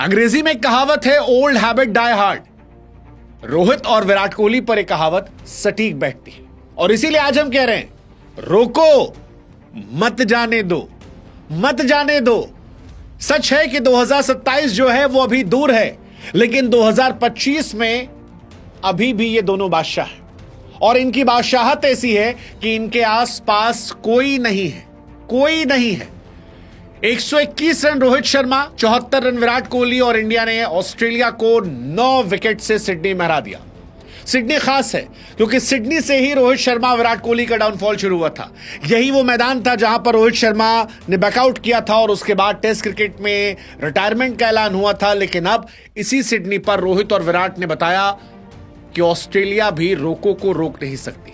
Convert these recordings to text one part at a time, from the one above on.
अंग्रेजी में एक कहावत है, old habit die hard. Rohit और विराट कोहली पर एक कहावत सटीक बैठती है और इसीलिए आज हम कह रहे हैं, रोको, मत जाने दो, मत जाने दो। सच है कि 2027 जो है वो अभी दूर है, लेकिन 2025 में अभी भी ये दोनों बादशाह हैं और इनकी बादशाहत ऐसी है कि इनके आसपास कोई नहीं है, कोई नहीं है। 121 रन रोहित शर्मा, 74 रन विराट कोहली और इंडिया ने ऑस्ट्रेलिया को 9 विकेट से सिडनी में हरा दिया। सिडनी खास है क्योंकि सिडनी से ही रोहित शर्मा विराट कोहली का डाउनफॉल शुरू हुआ था। यही वो मैदान था जहां पर रोहित शर्मा ने बैकआउट किया था और उसके बाद टेस्ट क्रिकेट में रिटायरमेंट का ऐलान हुआ था। लेकिन अब इसी सिडनी पर रोहित और विराट ने बताया कि ऑस्ट्रेलिया भी रोको को रोक नहीं सकती।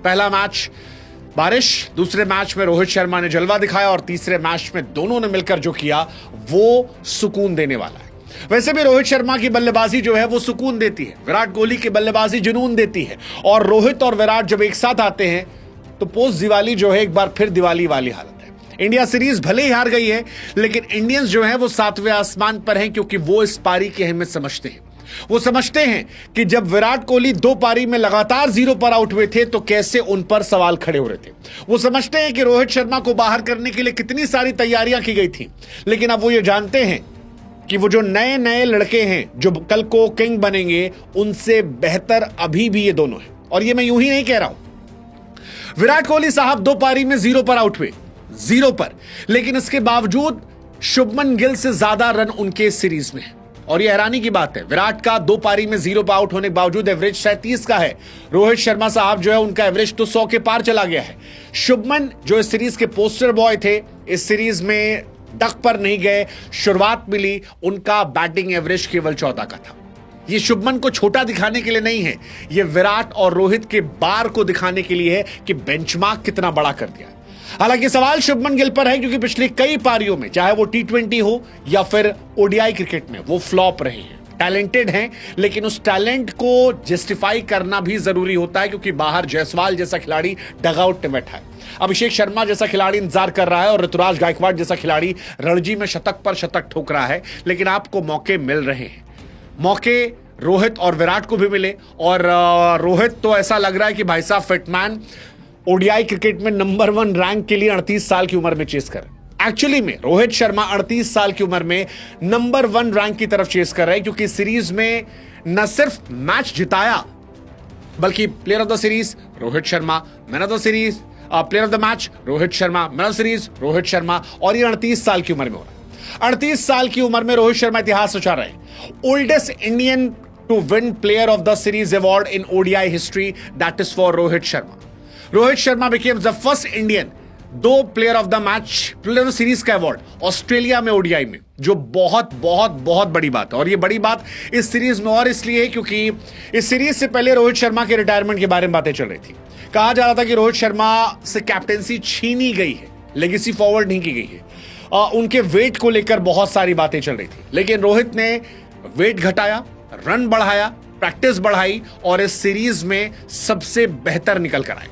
पहला मैच बारिश, दूसरे मैच में रोहित शर्मा ने जलवा दिखाया और तीसरे मैच में दोनों ने मिलकर जो किया वो सुकून देने वाला है। वैसे भी रोहित शर्मा की बल्लेबाजी जो है वो सुकून देती है, विराट कोहली की बल्लेबाजी जुनून देती है और रोहित और विराट जब एक साथ आते हैं तो पोस्ट दिवाली जो है एक बार फिर दिवाली वाली हालत है। इंडिया सीरीज भले ही हार गई है, लेकिन इंडियंस जो है वो 7वें आसमान पर हैं क्योंकि वो इस पारी की अहमियत समझते हैं। वो समझते हैं कि जब विराट कोहली 2 पारी में लगातार 0 पर आउट हुए थे तो कैसे उन पर सवाल खड़े हो रहे थे। वो समझते हैं कि रोहित शर्मा को बाहर करने के लिए कितनी सारी तैयारियां की गई थी, लेकिन अब वो ये जानते हैं कि वो जो नए नए लड़के हैं जो कल को किंग बनेंगे, उनसे बेहतर अभी भी ये दोनों हैं। और ये मैं यूं ही नहीं कह रहा हूं। विराट कोहली साहब 2 पारी में 0 पर आउट हुए, 0 पर, लेकिन इसके बावजूद शुभमन गिल से ज्यादा रन उनके सीरीज में है। और ये हैरानी की बात है, विराट का 2 पारी में 0 पर आउट होने के बावजूद एवरेज 37 का है। रोहित शर्मा साहब जो है उनका एवरेज तो 100 के पार चला गया है। शुभमन जो इस सीरीज के पोस्टर बॉय थे, इस सीरीज में डक पर नहीं गए, शुरुआत मिली, उनका बैटिंग एवरेज केवल 14 का था। ये शुभमन को छोटा दिखाने के लिए नहीं है, ये विराट और रोहित के बार को दिखाने के लिए है कि बेंचमार्क कितना बड़ा कर दिया। हालांकि सवाल शुभमन गिल पर है क्योंकि पिछली कई पारियों में, चाहे वो T20 हो या फिर ओडीआई क्रिकेट में, वो फ्लॉप रहे हैं। टैलेंटेड हैं, लेकिन उस टैलेंट को जस्टिफाई करना भी जरूरी होता है क्योंकि बाहर जायसवाल जैसा खिलाड़ी डगआउट में बैठा है, अभिषेक शर्मा जैसा खिलाड़ी इंतजार कर रहा है और ऋतुराज गायकवाड़ जैसा खिलाड़ी रणजी में शतक पर शतक ठोक रहा है। लेकिन आपको मौके मिल रहे हैं। मौके रोहित और विराट को भी मिले और रोहित तो ऐसा लग रहा है कि भाई साहब फिटमैन ओडीआई क्रिकेट में नंबर 1 रैंक के लिए 38 साल की उम्र में चेस कर। एक्चुअली में रोहित शर्मा 38 साल की उम्र में नंबर 1 रैंक की तरफ चेस कर रहे हैं क्योंकि सीरीज में न सिर्फ मैच जिताया बल्कि player of the series Rohit Sharma, man of the series, player of the match Rohit Sharma, man of the series Rohit Sharma, और ये 38 साल की उम्र में हो रहा है। 38 साल की उम्र में रोहित शर्मा इतिहास रचा रहे हैं। Oldest Indian to win player of the series award in ODI history, that is for Rohit Sharma. Rohit Sharma became the first Indian 2 player of the match, player of series का अवार्ड ऑस्ट्रेलिया में ओडीआई में, जो बहुत बहुत बहुत बड़ी बात है। और ये बड़ी बात इस सीरीज में और इसलिए है क्योंकि इस सीरीज से पहले रोहित शर्मा के रिटायरमेंट के बारे में बातें चल रही थी। कहा जा रहा था कि रोहित शर्मा से कैप्टेंसी छीनी गई है, लेगेसी फॉरवर्ड नहीं की गई है। उनके वेट को लेकर बहुत सारी बातें चल रही थी, लेकिन रोहित ने वेट घटाया, रन बढ़ाया, प्रैक्टिस बढ़ाई और इस सीरीज में सबसे बेहतर निकल कर आए।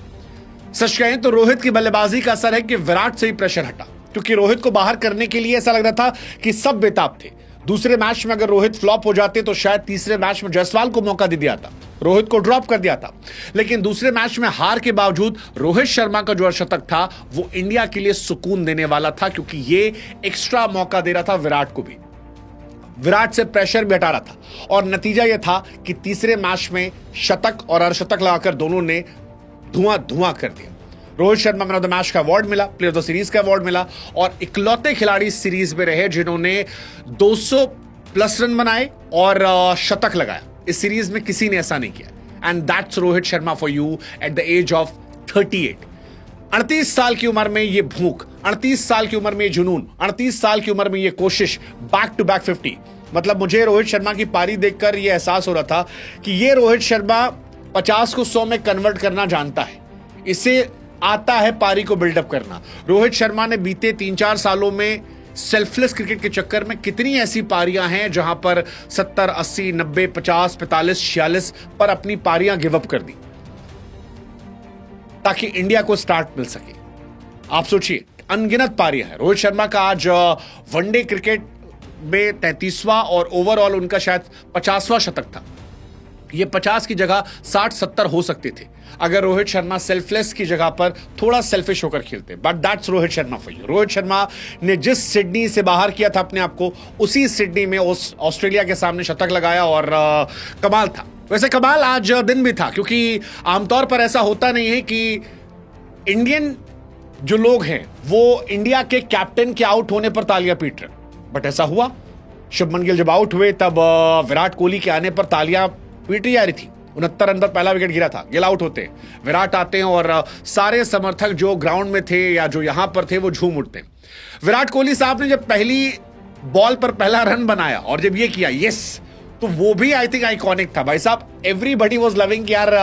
सच कहें तो रोहित की बल्लेबाजी का असर है कि विराट से ही प्रेशर हटा क्योंकि रोहित को बाहर करने के लिए ऐसा लग रहा था कि सब बेताब थे। दूसरे मैच में अगर रोहित फ्लॉप हो जाते तो शायद तीसरे मैच में जायसवाल को मौका दे दिया था, रोहित को ड्रॉप कर दिया था। लेकिन दूसरे मैच में हार के बावजूद रोहित शर्मा का जो अर्धशतक था वो इंडिया के लिए सुकून देने वाला था क्योंकि ये एक्स्ट्रा मौका दे रहा था विराट को भी, विराट से प्रेशर भी हटा रहा था। और नतीजा यह था कि तीसरे मैच में शतक और अर्धशतक लगाकर दोनों ने धुआं कर दिया। Rohit Sharma man of the match का अवार्ड मिला, प्लेयर ऑफ द सीरीज का अवार्ड मिला और इकलौते खिलाड़ी इस सीरीज में रहे जिन्होंने 200 प्लस रन बनाए और शतक लगाया। इस सीरीज में किसी ने ऐसा नहीं किया। And that's Rohit Sharma for you at the age of 38। 38 साल की उम्र में ये भूख, 38 साल की उम्र में ये जुनून, 38 साल की उम्र में ये कोशिश, बैक टू बैक 50। मतलब मुझे रोहित शर्मा की पारी देखकर ये एहसास हो रहा था कि ये रोहित शर्मा 50 को 100 में कन्वर्ट करना जानता है, इसे आता है पारी को बिल्डअप करना। रोहित शर्मा ने बीते 3-4 सालों में सेल्फलेस क्रिकेट के चक्कर में कितनी ऐसी पारियां हैं जहां पर 70, 80, 90, 50, 45, 46 पर अपनी पारियां गिवअप कर दी ताकि इंडिया को स्टार्ट मिल सके। आप सोचिए, अनगिनत पारियां हैं। रोहित शर्मा का आज वनडे क्रिकेट में 33वां और ओवरऑल उनका शायद 50वां शतक था। ये 50 की जगह 60-70 हो सकते थे अगर रोहित शर्मा सेल्फलेस की जगह पर थोड़ा सेल्फिश होकर खेलते। But that's Rohit Sharma for you. Rohit Sharma ने जिस सिडनी से बाहर किया था अपने आप को, उसी सिडनी में ऑस्ट्रेलिया के सामने शतक लगाया और कमाल था। वैसे कमाल आज दिन भी था, क्योंकि आमतौर पर ऐसा होता नहीं है कि इंडियन जो लोग हैं वो इंडिया के कैप्टन के आउट होने पर तालियां पीट रहे, बट ऐसा हुआ। शुभमन गिल जब आउट हुए तब विराट कोहली के आने पर तालियां पीटी जा रही थी। 69 रन पर पहला विकेट गिरा था, गिल आउट होते हैं, विराट आते हैं और सारे समर्थक जो ग्राउंड में थे या जो यहां पर थे वो झूम उठते हैं। विराट कोहली साहब ने जब पहली बॉल पर पहला रन बनाया और जब ये किया यस, तो वो भी आई थिंक आइकॉनिक था भाई साहब। एवरीबडी वाज लविंग कि यार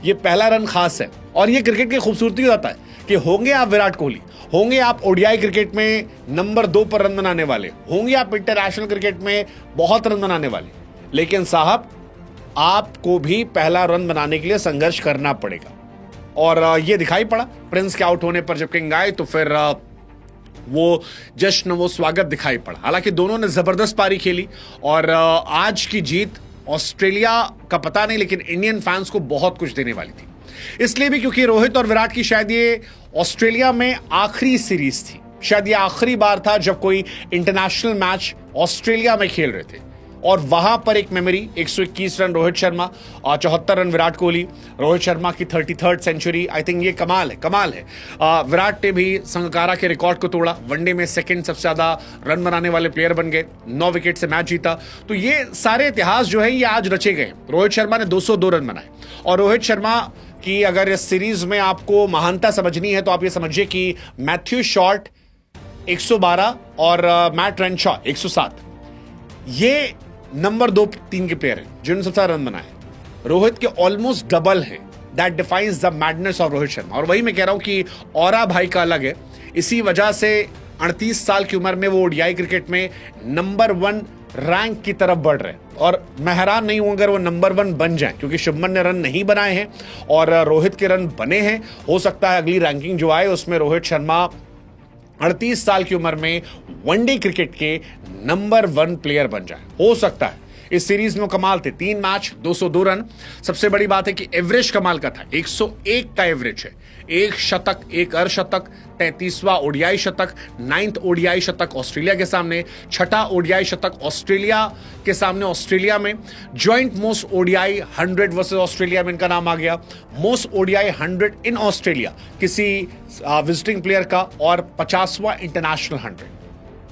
ये पहला रन खास है। और ये क्रिकेट की खूबसूरती होता है कि होंगे आप विराट कोहली, होंगे आप ओडीआई क्रिकेट में नंबर 2 पर रन बनाने वाले, होंगे आप इंटरनेशनल क्रिकेट में बहुत रन बनाने वाले, लेकिन साहब आपको भी पहला रन बनाने के लिए संघर्ष करना पड़ेगा। और ये दिखाई पड़ा प्रिंस के आउट होने पर। जब किंग आए तो फिर वो जश्न, वो स्वागत दिखाई पड़ा। हालांकि दोनों ने जबरदस्त पारी खेली और आज की जीत ऑस्ट्रेलिया का पता नहीं, लेकिन इंडियन फैंस को बहुत कुछ देने वाली थी। इसलिए भी क्योंकि रोहित और विराट की शायद ये ऑस्ट्रेलिया में आखिरी सीरीज थी। शायद ये आखिरी बार था जब कोई इंटरनेशनल मैच ऑस्ट्रेलिया में खेल रहे थे और वहां पर एक मेमोरी, 121 रन रोहित शर्मा और 74 रन विराट कोहली। रोहित शर्मा की 33rd सेंचुरी, आई थिंक ये कमाल है। विराट ने भी संगकारा के रिकॉर्ड को तोड़ा, वनडे में सेकंड सबसे ज्यादा रन बनाने वाले प्लेयर बन गए, 9 विकेट से मैच जीता। तो ये सारे इतिहास जो है ये आज रचे गए। रोहित शर्मा ने 202 रन बनाए और रोहित शर्मा की अगर इस सीरीज में आपको महानता समझनी है तो आप ये समझिए कि मैथ्यू शॉर्ट 112 और मैट रेनशॉ 107, ये नंबर 2-3 के प्लेयर हैं जिन्होंने सबसे ज्यादा रन बनाए। रोहित के ऑलमोस्ट डबल है। That defines the madness of Rohit Sharma. और वही मैं कह रहा हूं कि ऑरा भाई का अलग है। इसी वजह से 38 साल की उम्र में वो ओडीआई क्रिकेट में नंबर 1 रैंक की तरफ बढ़ रहे हैं। और मैं हैरान नहीं हूं अगर वो नंबर 1 बन जाए, क्योंकि शुभमन ने रन नहीं बनाए हैं और रोहित के रन बने हैं। हो सकता है अगली रैंकिंग जो आए उसमें रोहित शर्मा 38 साल की उम्र में वनडे क्रिकेट के नंबर 1 प्लेयर बन जाए, हो सकता है। इस सीरीज में कमाल थे, 3 मैच 202 रन। सबसे बड़ी बात है कि एवरेज कमाल का था, 101 का एवरेज है। एक शतक, एक अर्धशतक, 33वां ओडीआई शतक, 9th ओडीआई शतक ऑस्ट्रेलिया के सामने, 6ठा ओडीआई शतक ऑस्ट्रेलिया के सामने ऑस्ट्रेलिया में। Joint most ODI 100 versus Australia में इनका नाम आ गया। मोस्ट ओडीआई 100 इन ऑस्ट्रेलिया किसी विजिटिंग प्लेयर का, और 50वां international 100।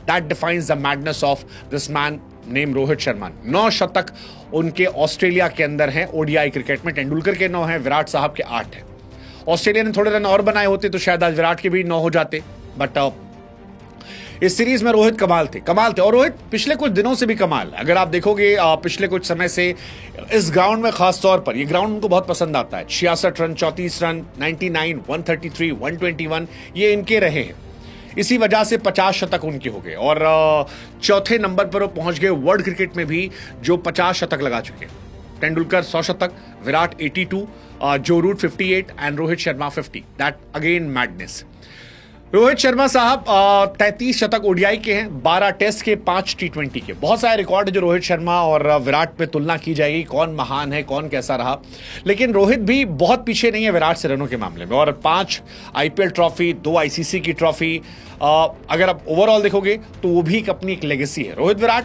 That defines the madness of this man name Rohit Sharma. 9 शतक उनके ऑस्ट्रेलिया के अंदर हैं ओडीआई क्रिकेट में। तेंदुलकर के 9 हैं, विराट साहब के 8 हैं। ऑस्ट्रेलिया ने थोड़े रन और बनाए होते तो शायद आज विराट के भी 9 हो जाते। बट इस सीरीज में रोहित कमाल थे। और रोहित पिछले कुछ दिनों से भी कमाल। अगर आप देखोगे पिछले कुछ समय से इस ग्राउंड में खास तौर पर, ये ग्राउंड उनको बहुत पसंद आता है। 66 रन, 34 रन, 99, 133, 121 ये इनके रहे हैं। इसी वजह से 50 शतक उनके हो गए और चौथे नंबर पर वो पहुंच गए वर्ल्ड क्रिकेट में भी, जो 50 शतक लगा चुके हैं। तेंदुलकर 100 शतक, Virat 82, Joe Root 58 and Rohit Sharma 50। That again madness. Rohit Sharma साहब 33 शतक ओडीआई के हैं, 12 टेस्ट के, 5 टी20 के। बहुत सारे रिकॉर्ड है जो रोहित शर्मा और विराट पे तुलना की जाएगी, कौन महान है, कौन कैसा रहा। लेकिन रोहित भी बहुत पीछे नहीं है विराट से रनों के मामले में। और 5 आईपीएल ट्रॉफी, 2 आईसीसी की ट्रॉफी, अगर आप ओवरऑल देखोगे तो वो भी अपनी एक लेगेसी है। रोहित विराट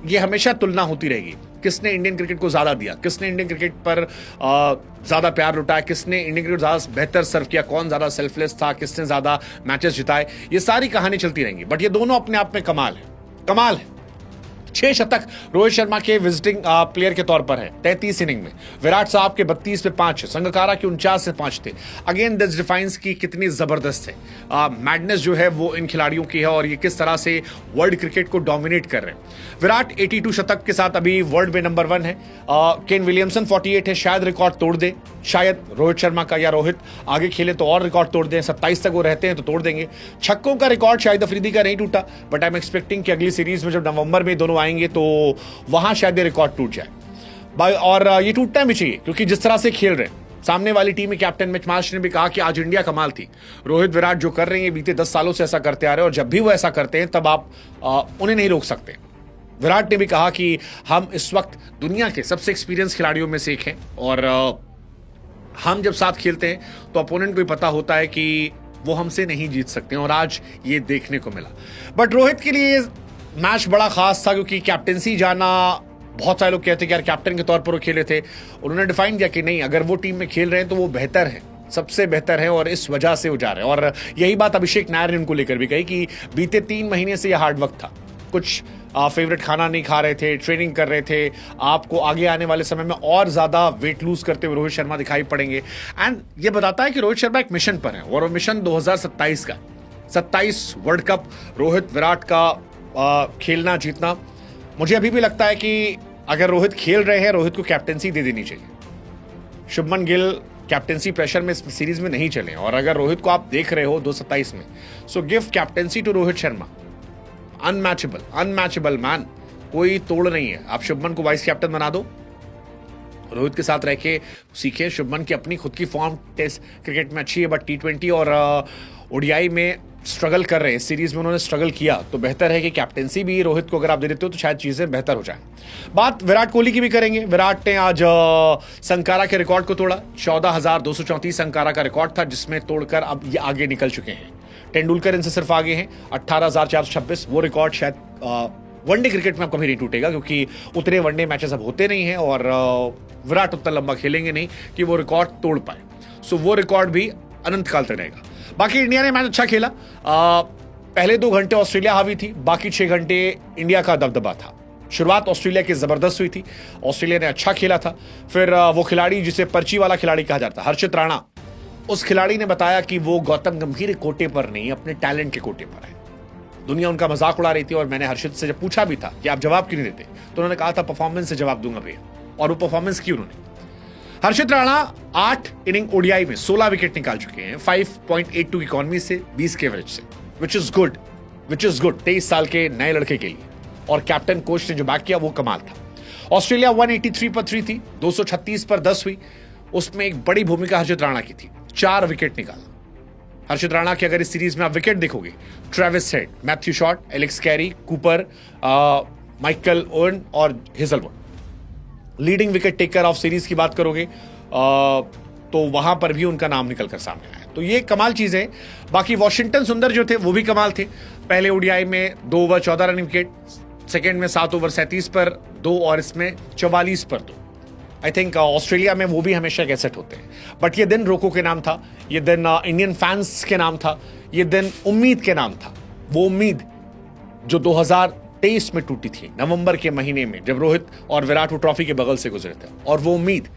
ये हमेशा तुलना होती रहेगी, किसने इंडियन क्रिकेट को ज्यादा दिया, किसने इंडियन क्रिकेट पर ज्यादा प्यार लुटाया, किसने इंडियन क्रिकेट ज्यादा बेहतर सर्व किया, कौन ज्यादा सेल्फलेस था, किसने ज्यादा मैचेस जिताए। ये सारी कहानी चलती रहेंगी। बट ये दोनों अपने आप में कमाल है। 6 शतक रोहित शर्मा के विजिटिंग प्लेयर के तौर पर है 33 इनिंग में। विराट साहब के 32 पे 5 है, संगकारा के 49 से 5 थे। अगेन दिस डिफाइंस की कितनी जबरदस्त है मैडनेस जो है वो इन खिलाड़ियों की है और ये किस तरह से वर्ल्ड क्रिकेट को डोमिनेट कर रहे हैं। विराट 82 शतक के साथ अभी वर्ल्ड में नंबर 1 है। केन विलियमसन 48 है, शायद रिकॉर्ड तोड़ दे, शायद रोहित शर्मा का, या रोहित आगे खेले तो और रिकॉर्ड तोड़ दें। 27 तक वो रहते हैं तो तोड़ देंगे। छक्कों का रिकॉर्ड शाहिद अफरीदी का नहीं टूटा, बट आई एम एक्सपेक्टिंग कि अगली सीरीज में जब नवंबर में दोनों आएंगे तो वहां शायद ये रिकॉर्ड टूट जाए। और ये टूटना भी चाहिए, क्योंकि जिस तरह से खेल रहे हैं सामने वाली टीम में, कैप्टन मिच मार्श ने भी कहा कि आज इंडिया कमाल थी। रोहित विराट जो कर रहे हैं बीते 10 सालों से ऐसा करते आ रहे हैं, और जब भी वो ऐसा करते हैं तब आप उन्हें नहीं रोक सकते। विराट ने भी कहा कि हम इस वक्त दुनिया के सबसे एक्सपीरियंस खिलाड़ियों में से एक हैं और हम जब साथ खेलते हैं तो अपोनेंट को भी पता होता है कि वो हमसे नहीं जीत सकते हैं और आज ये देखने को मिला। बट रोहित के लिए मैच बड़ा खास था क्योंकि कैप्टेंसी जाना, बहुत सारे लोग कहते हैं कि यार कैप्टन के तौर पर वो खेले थे, उन्होंने डिफाइन किया कि नहीं, अगर वो टीम में खेल रहे हैं तो वो बेहतर है, सबसे बेहतर है और इस वजह से वो जा रहे हैं। और यही बात अभिषेक नायर ने उनको लेकर भी कही कि बीते 3 महीने से यह हार्ड वर्क था, कुछ फेवरेट खाना नहीं खा रहे थे, ट्रेनिंग कर रहे थे, आपको आगे आने वाले समय में और ज्यादा वेट लूज करते हुए रोहित शर्मा दिखाई पड़ेंगे। एंड ये बताता है कि रोहित शर्मा एक मिशन पर है और वो मिशन 2027 का, 27 वर्ल्ड कप रोहित विराट का खेलना जीतना। मुझे अभी भी लगता है कि अगर रोहित खेल रहे हैं, रोहित को कैप्टेंसी दे देनी चाहिए। शुभमन गिल कैप्टेंसी प्रेशर में सीरीज में नहीं चले और अगर रोहित को आप देख रहे हो 2027 में, so give captaincy to Rohit Sharma. Unmatchable man, कोई तोड़ नहीं है। आप शुभमन को वाइस कैप्टन बना दो, रोहित के साथ रह के सीखे। शुभमन की अपनी खुद की फॉर्म टेस्ट क्रिकेट में अच्छी है, बट T20 और ओडीआई में स्ट्रगल कर रहे हैं। सीरीज में उन्होंने स्ट्रगल किया, तो बेहतर है कि कैप्टेंसी भी रोहित को अगर आप दे देते हो तो शायद चीजें बेहतर हो जाए। बात विराट कोहली की भी करेंगे। विराट ने आज संकारा के रिकॉर्ड को तोड़ा। 14,234 संकारा का रिकॉर्ड था, जिसमें तोड़कर अब ये आगे निकल चुके हैं। तेंदुलकर इनसे सिर्फ आगे हैं, 18,426। वो रिकॉर्ड शायद वनडे क्रिकेट में अब कभी नहीं टूटेगा क्योंकि उतने वनडे मैचेस अब होते नहीं हैं और विराट उतना लंबा खेलेंगे नहीं कि वो रिकॉर्ड तोड़ पाए। सो वो रिकॉर्ड भी अनंत काल तक रहेगा। बाकी इंडिया ने मैच अच्छा खेला। पहले 2 घंटे ऑस्ट्रेलिया हावी थी, बाकी 6 घंटे इंडिया का दबदबा था। शुरुआत ऑस्ट्रेलिया की जबरदस्त हुई थी, ऑस्ट्रेलिया ने अच्छा खेला था। फिर वो खिलाड़ी जिसे पर्ची वाला खिलाड़ी कहा जाता है, हर्षित राणा, उस खिलाड़ी ने बताया कि वो गौतम गंभीर के कोटे पर नहीं, अपने टैलेंट के कोटे पर है। दुनिया उनका मजाक उड़ा रही थी और मैंने हर्षित से जब पूछा भी था कि आप जवाब क्यों नहीं देते, तो उन्होंने कहा था परफॉर्मेंस से जवाब दूंगा भैया, और वो परफॉर्मेंस की उन्होंने। हर्षित राणा 8 इनिंग ओडीआई में 16 विकेट निकाल चुके हैं, 5.82 इकोनॉमी से, 20 के एवरेज से, विच इज गुड 23 साल के नए लड़के के लिए। और कैप्टन कोच ने जो बैक किया वो कमाल था। ऑस्ट्रेलिया 183 पर 3 थी, 236 पर 10 हुई। उसमें एक बड़ी भूमिका हर्षित राणा की थी, 4 विकेट निकाला। हर्षित राणा की अगर इस सीरीज में आप विकेट देखोगे, Travis Head, Matthew Short, Alex Carey, Cooper, Michael Owen और Hazlewood. Leading wicket taker of series की बात करोगे तो वहां पर भी उनका नाम निकलकर सामने आया, तो ये कमाल चीजें। बाकी वॉशिंगटन सुंदर जो थे वो भी कमाल थे। पहले ओडीआई में 2 ओवर 14 रन विकेट, सेकेंड में 7 ओवर 37 पर 2 और इसमें 44 पर 2। आई थिंक ऑस्ट्रेलिया में वो भी हमेशा एक एसेट होते हैं। बट ये दिन रोको के नाम था, ये दिन इंडियन फैंस के नाम था, ये दिन उम्मीद के नाम था। वो उम्मीद जो 2023 में टूटी थी, नवंबर के महीने में, जब रोहित और विराट वो ट्रॉफी के बगल से गुजरे थे, और वो उम्मीद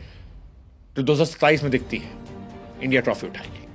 जो 2027 में दिखती है, इंडिया ट्रॉफी उठाएगी।